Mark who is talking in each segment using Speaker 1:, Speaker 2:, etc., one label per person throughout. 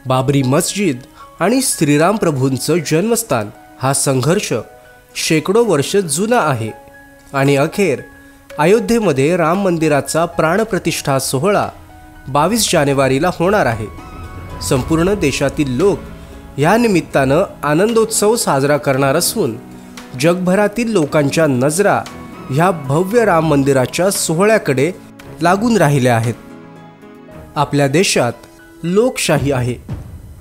Speaker 1: बाबरी मस्जिद आणि श्रीराम प्रभूंचं जन्मस्थान हा संघर्ष शेकडो वर्ष जुना आहे आणि अखेर अयोध्येमध्ये राम मंदिराचा प्राणप्रतिष्ठा सोहळा 22 जानेवारीला होणार आहे। संपूर्ण देशातील लोक या निमित्तानं आनंदोत्सव साजरा करणार असून जगभरातील लोकांच्या नजरा ह्या भव्य राम मंदिराच्या सोहळ्याकडे लागून राहिल्या आहेत। आपल्या देशात लोकशाही आहे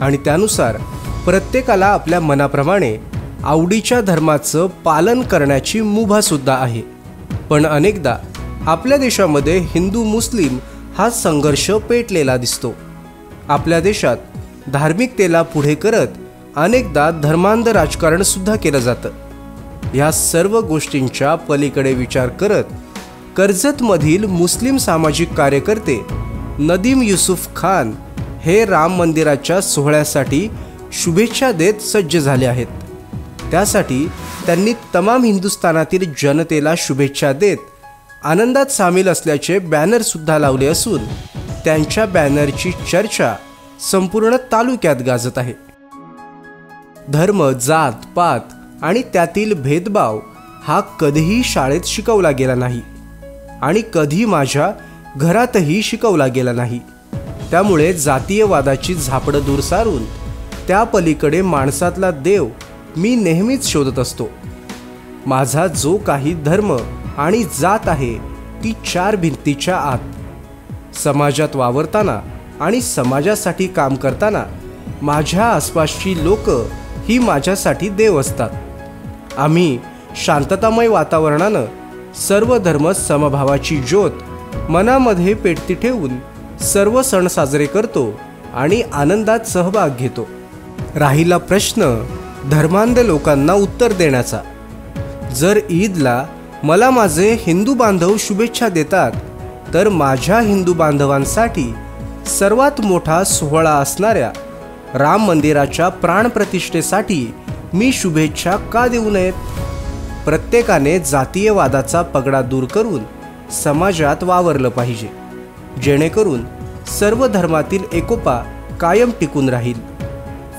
Speaker 1: आणि त्यानुसार प्रत्येकाला आपल्या मनाप्रमाणे आवडीच्या धर्माचं पालन करण्याची मुभा सुद्धा आहे। पण अनेकदा आपल्या देशामध्ये हिंदू मुस्लिम हा संघर्ष पेटलेला दिसतो। आपल्या देशात धार्मिकतेला पुढे करत अनेकदा धर्मांध राजकारण सुद्धा केलं जातं। या सर्व गोष्टींच्या पलीकडे विचार करत कर्जतमधील मुस्लिम सामाजिक कार्यकर्ते नदीम युसुफ खान हे राम मंदिराच्या सोहळ्यासाठी शुभेच्छा देत सज्ज झाले आहेत। त्यासाठी त्यांनी तमाम हिंदुस्थानातील जनतेला शुभेच्छा देत आनंदात सामील असल्याचे बॅनर सुद्धा लावले असून त्यांच्या बॅनरची चर्चा संपूर्ण तालुक्यात गाजत आहे। धर्म, जात, पात आणि त्यातील भेदभाव हा कधीही शाळेत शिकवला गेला नाही आणि कधी माझ्या घरातही शिकवला गेला नाही। त्यामुळे जातीयवादाची झापडं दूर सारून त्या पलीकडे माणसातला देव मी नेहमीच शोधत असतो। माझा जो काही धर्म आणि जात आहे ती 4 भिंतीच्या आत। समाजात वावरताना आणि समाजासाठी काम करताना माझ्या आसपासची लोक ही माझ्यासाठी देव असतात। आम्ही शांततामय वातावरणानं सर्व धर्म समभावाची ज्योत मनामध्ये पेटती ठेवून सर्व सण साजरे करतो आणि आनंदात सहभाग घेतो। राहिला प्रश्न धर्मांध लोकांना उत्तर देण्याचा। जर ईदला मला माझे हिंदू बांधव शुभेच्छा देतात तर माझ्या हिंदू बांधवांसाठी सर्वात मोठा सोहळा असणाऱ्या राम मंदिराच्या प्राणप्रतिष्ठेसाठी मी शुभेच्छा का देऊ नयेत? प्रत्येकाने जातीयवादाचा पगडा दूर करून समाजात वावरलं पाहिजे, जेणेकरून सर्व धर्मातील एकोपा कायम टिकून राहील।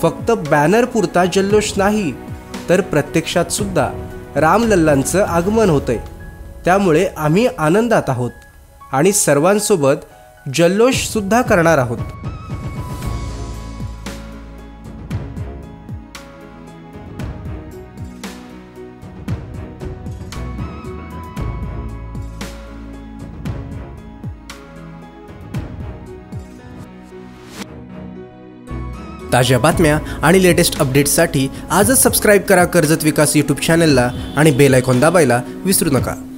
Speaker 1: फक्त बॅनर पुरता जल्लोष नाही तर प्रत्यक्षात सुद्धा रामलल्लांचं आगमन होतंय। त्यामुळे आम्ही आनंदात आहोत आणि सर्वांसोबत जल्लोष सुद्धा करणार आहोत। ताज्या बातम्या आणि लेटेस्ट अपडेट्ससाठी आजच सबस्क्राइब करा कर्जत विकास यूट्यूब चॅनलला आणि बेल आयकॉन दाबायला विसरू नका।